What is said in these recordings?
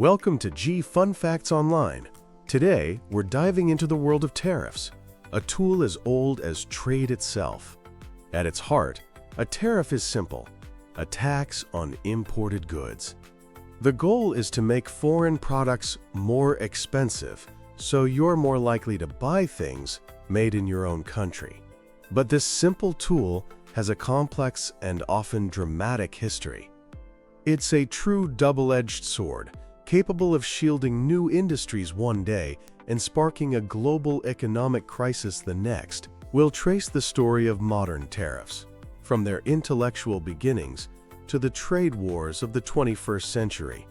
Welcome to G Fun Facts Online. Today, we're diving into the world of tariffs, a tool as old as trade itself. At its heart, a tariff is simple, a tax on imported goods. The goal is to make foreign products more expensive, so you're more likely to buy things made in your own country. But this simple tool has a complex and often dramatic history. It's a true double-edged sword, capable of shielding new industries one day and sparking a global economic crisis the next. We'll trace the story of modern tariffs, from their intellectual beginnings to the trade wars of the 21st century.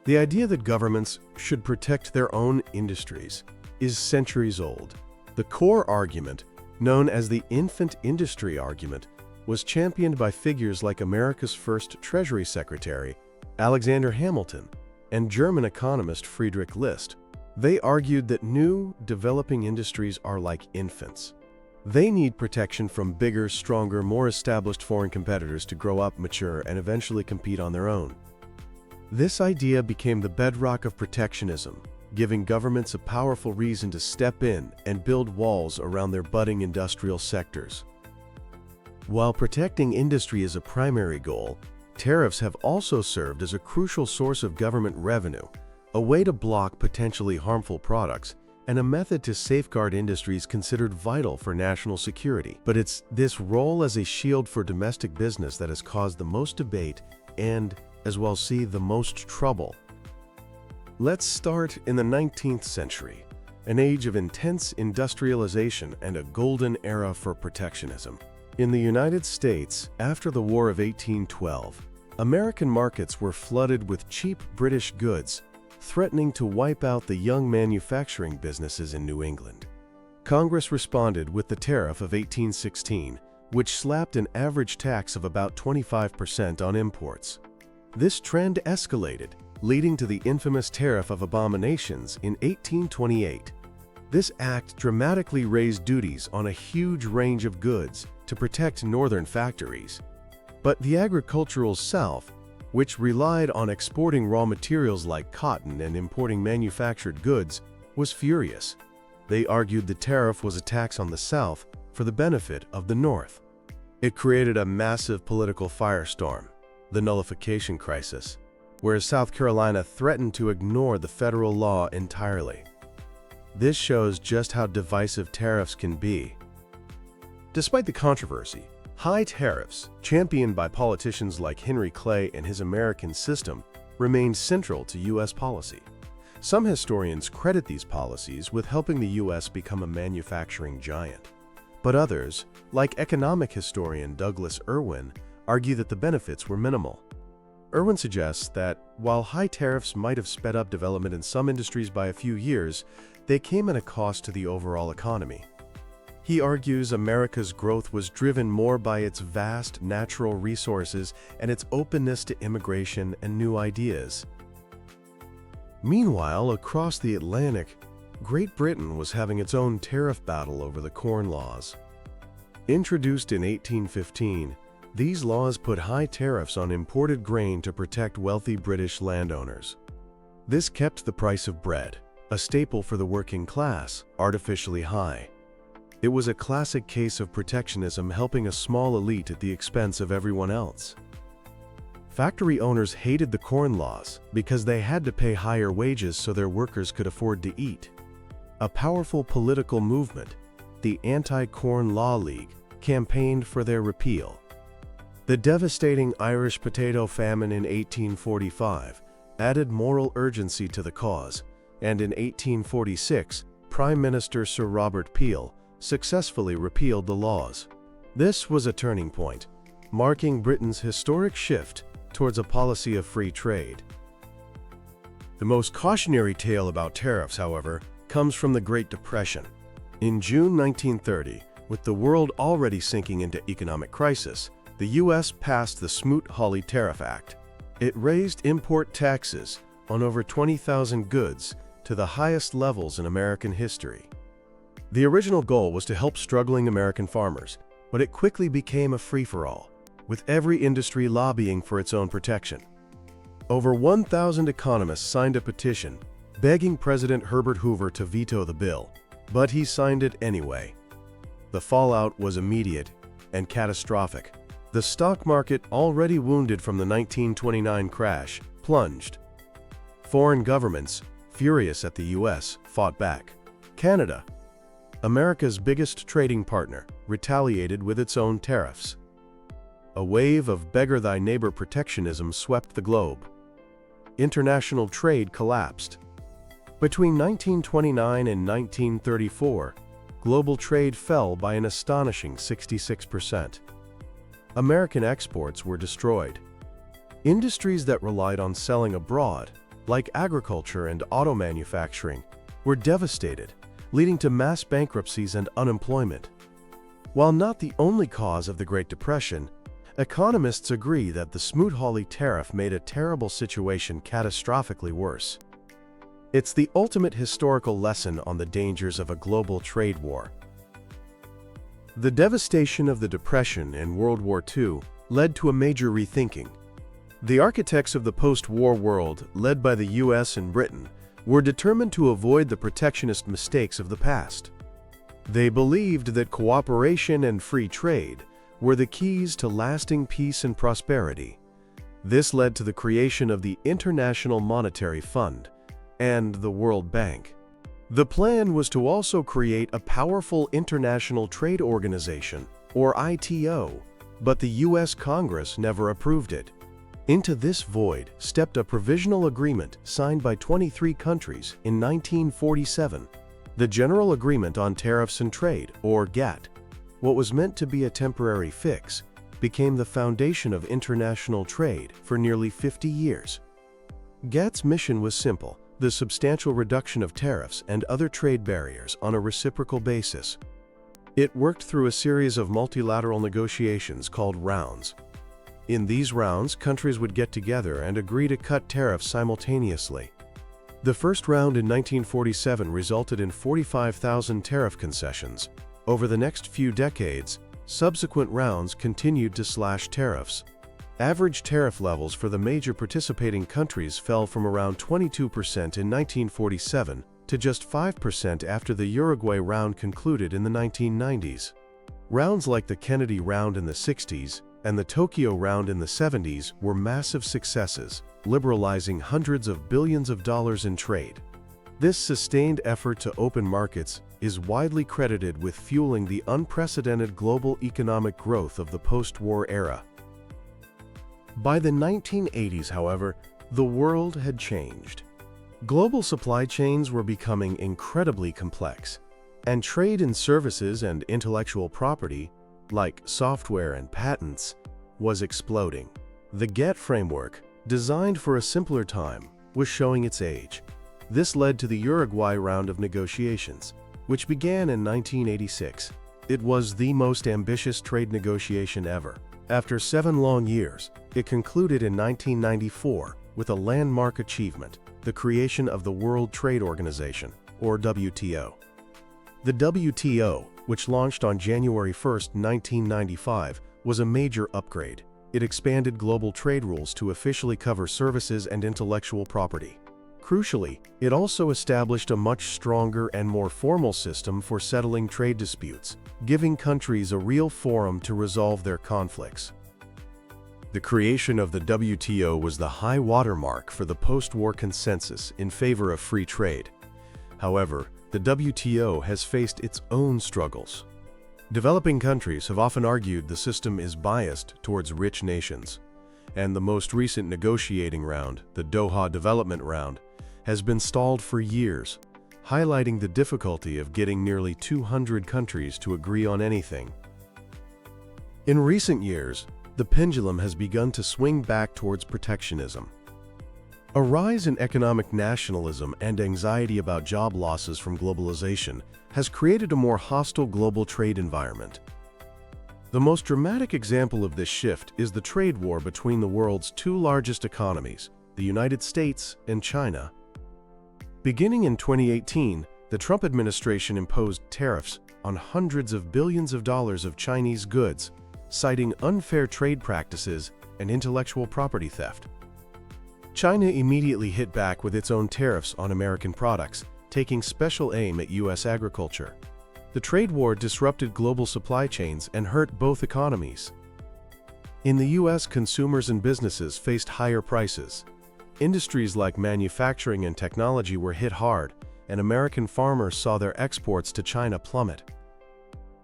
The idea that governments should protect their own industries is centuries old. The core argument, known as the infant industry argument, was championed by figures like America's first Treasury Secretary, Alexander Hamilton, and German economist Friedrich List. They argued that new, developing industries are like infants. They need protection from bigger, stronger, more established foreign competitors to grow up, mature, and eventually compete on their own. This idea became the bedrock of protectionism, giving governments a powerful reason to step in and build walls around their budding industrial sectors. While protecting industry is a primary goal, tariffs have also served as a crucial source of government revenue, a way to block potentially harmful products, and a method to safeguard industries considered vital for national security. But it's this role as a shield for domestic business that has caused the most debate and, as well, the most trouble. Let's start in the 19th century, an age of intense industrialization and a golden era for protectionism. In the United States, after the War of 1812, American markets were flooded with cheap British goods, threatening to wipe out the young manufacturing businesses in New England. Congress responded with the Tariff of 1816, which slapped an average tax of about 25% on imports. This trend escalated, leading to the infamous Tariff of Abominations in 1828. This act dramatically raised duties on a huge range of goods to protect northern factories. But the agricultural South, which relied on exporting raw materials like cotton and importing manufactured goods, was furious. They argued the tariff was a tax on the South for the benefit of the North. It created a massive political firestorm, the nullification crisis, where South Carolina threatened to ignore the federal law entirely. This shows just how divisive tariffs can be. Despite the controversy, high tariffs, championed by politicians like Henry Clay and his American system, remained central to U.S. policy. Some historians credit these policies with helping the U.S. become a manufacturing giant. But others, like economic historian Douglas Irwin, argue that the benefits were minimal. Irwin suggests that, while high tariffs might have sped up development in some industries by a few years, they came at a cost to the overall economy. He argues America's growth was driven more by its vast natural resources and its openness to immigration and new ideas. Meanwhile, across the Atlantic, Great Britain was having its own tariff battle over the Corn Laws. Introduced in 1815, these laws put high tariffs on imported grain to protect wealthy British landowners. This kept the price of bread, a staple for the working class, artificially high. It was a classic case of protectionism helping a small elite at the expense of everyone else. Factory owners hated the Corn Laws because they had to pay higher wages so their workers could afford to eat. A powerful political movement, the Anti-Corn Law League, campaigned for their repeal. The devastating Irish potato famine in 1845 added moral urgency to the cause, and in 1846, Prime Minister Sir Robert Peel successfully repealed the laws. This was a turning point, marking Britain's historic shift towards a policy of free trade. The most cautionary tale about tariffs, however, comes from the Great Depression. In June 1930, with the world already sinking into economic crisis, the U.S. passed the Smoot-Hawley Tariff Act. It raised import taxes on over 20,000 goods to the highest levels in American history. The original goal was to help struggling American farmers, but it quickly became a free-for-all, with every industry lobbying for its own protection. Over 1,000 economists signed a petition begging President Herbert Hoover to veto the bill, but he signed it anyway. The fallout was immediate and catastrophic. The stock market, already wounded from the 1929 crash, plunged. Foreign governments, furious at the US, fought back. Canada, America's biggest trading partner, retaliated with its own tariffs. A wave of beggar-thy-neighbor protectionism swept the globe. International trade collapsed. Between 1929 and 1934, global trade fell by an astonishing 66%. American exports were destroyed. Industries that relied on selling abroad, like agriculture and auto manufacturing, were devastated, leading to mass bankruptcies and unemployment. While not the only cause of the Great Depression, economists agree that the Smoot-Hawley tariff made a terrible situation catastrophically worse. It's the ultimate historical lesson on the dangers of a global trade war. The devastation of the Depression and World War II led to a major rethinking. The architects of the post-war world, led by the US and Britain, were determined to avoid the protectionist mistakes of the past. They believed that cooperation and free trade were the keys to lasting peace and prosperity. This led to the creation of the International Monetary Fund and the World Bank. The plan was to also create a powerful international trade organization, or ITO, but the US Congress never approved it. Into this void stepped a provisional agreement signed by 23 countries in 1947, the General Agreement on Tariffs and Trade, or GATT. What was meant to be a temporary fix became the foundation of international trade for nearly 50 years. GATT's mission was simple: the substantial reduction of tariffs and other trade barriers on a reciprocal basis. It worked through a series of multilateral negotiations called rounds. In these rounds, countries would get together and agree to cut tariffs simultaneously. The first round in 1947 resulted in 45,000 tariff concessions. Over the next few decades, subsequent rounds continued to slash tariffs. Average tariff levels for the major participating countries fell from around 22% in 1947 to just 5% after the Uruguay round concluded in the 1990s. Rounds like the Kennedy round in the 60s and the Tokyo round in the 70s were massive successes, liberalizing hundreds of billions of dollars in trade. This sustained effort to open markets is widely credited with fueling the unprecedented global economic growth of the post-war era. By the 1980s, however, the world had changed. Global supply chains were becoming incredibly complex, and trade in services and intellectual property, like software and patents, was exploding. The GATT framework, designed for a simpler time, was showing its age. This led to the Uruguay round of negotiations, which began in 1986. It was the most ambitious trade negotiation ever. After 7 long years, it concluded in 1994 with a landmark achievement: the creation of the World Trade Organization, or WTO. The WTO, which launched on January 1, 1995, was a major upgrade. It expanded global trade rules to officially cover services and intellectual property. Crucially, it also established a much stronger and more formal system for settling trade disputes, giving countries a real forum to resolve their conflicts. The creation of the WTO was the high watermark for the post-war consensus in favor of free trade. However, the WTO has faced its own struggles. Developing countries have often argued the system is biased towards rich nations, and the most recent negotiating round, the Doha Development Round, has been stalled for years, highlighting the difficulty of getting nearly 200 countries to agree on anything. In recent years, the pendulum has begun to swing back towards protectionism. A rise in economic nationalism and anxiety about job losses from globalization has created a more hostile global trade environment. The most dramatic example of this shift is the trade war between the world's 2 largest economies, the United States and China. Beginning in 2018, the Trump administration imposed tariffs on hundreds of billions of dollars of Chinese goods, citing unfair trade practices and intellectual property theft. China immediately hit back with its own tariffs on American products, taking special aim at U.S. agriculture. The trade war disrupted global supply chains and hurt both economies. In the U.S., consumers and businesses faced higher prices. Industries like manufacturing and technology were hit hard, and American farmers saw their exports to China plummet.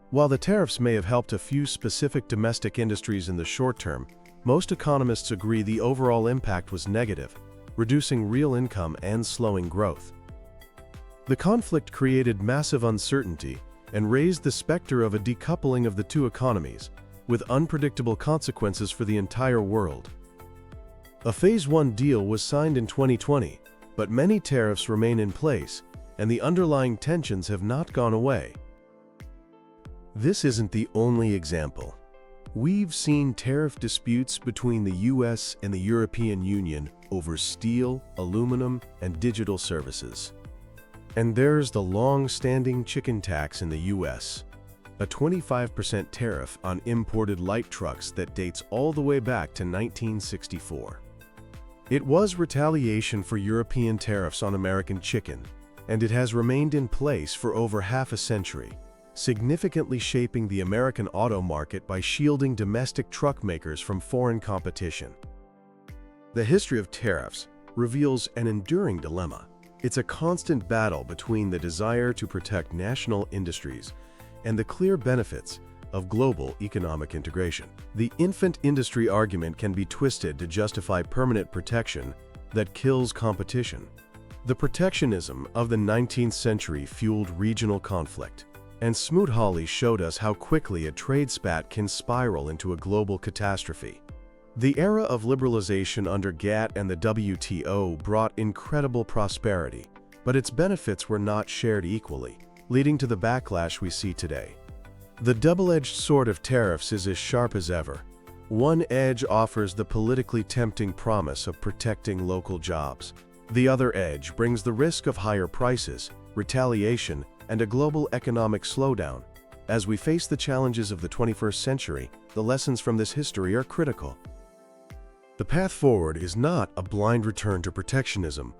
While the tariffs may have helped a few specific domestic industries in the short term, most economists agree the overall impact was negative, reducing real income and slowing growth. The conflict created massive uncertainty and raised the specter of a decoupling of the two economies, with unpredictable consequences for the entire world. A Phase 1 deal was signed in 2020, but many tariffs remain in place, and the underlying tensions have not gone away. This isn't the only example. We've seen tariff disputes between the US and the European Union over steel, aluminum, and digital services. And there's the long-standing chicken tax in the US, a 25% tariff on imported light trucks that dates all the way back to 1964. It was retaliation for European tariffs on American chicken, and it has remained in place for over half a century, significantly shaping the American auto market by shielding domestic truck makers from foreign competition. The history of tariffs reveals an enduring dilemma. It's a constant battle between the desire to protect national industries and the clear benefits of global economic integration. The infant industry argument can be twisted to justify permanent protection that kills competition. The protectionism of the 19th century fueled regional conflict, and Smoot-Hawley showed us how quickly a trade spat can spiral into a global catastrophe. The era of liberalization under GATT and the WTO brought incredible prosperity, but its benefits were not shared equally, leading to the backlash we see today. The double-edged sword of tariffs is as sharp as ever. One edge offers the politically tempting promise of protecting local jobs. The other edge brings the risk of higher prices, retaliation, and a global economic slowdown. As we face the challenges of the 21st century, the lessons from this history are critical. The path forward is not a blind return to protectionism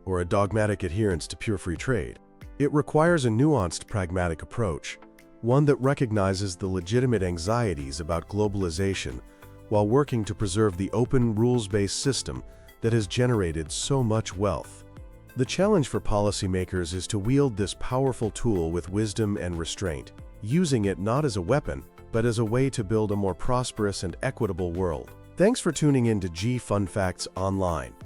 or a dogmatic adherence to pure free trade. It requires a nuanced, pragmatic approach, one that recognizes the legitimate anxieties about globalization while working to preserve the open, rules-based system that has generated so much wealth. The challenge for policymakers is to wield this powerful tool with wisdom and restraint, using it not as a weapon, but as a way to build a more prosperous and equitable world. Thanks for tuning in to G Fun Facts Online.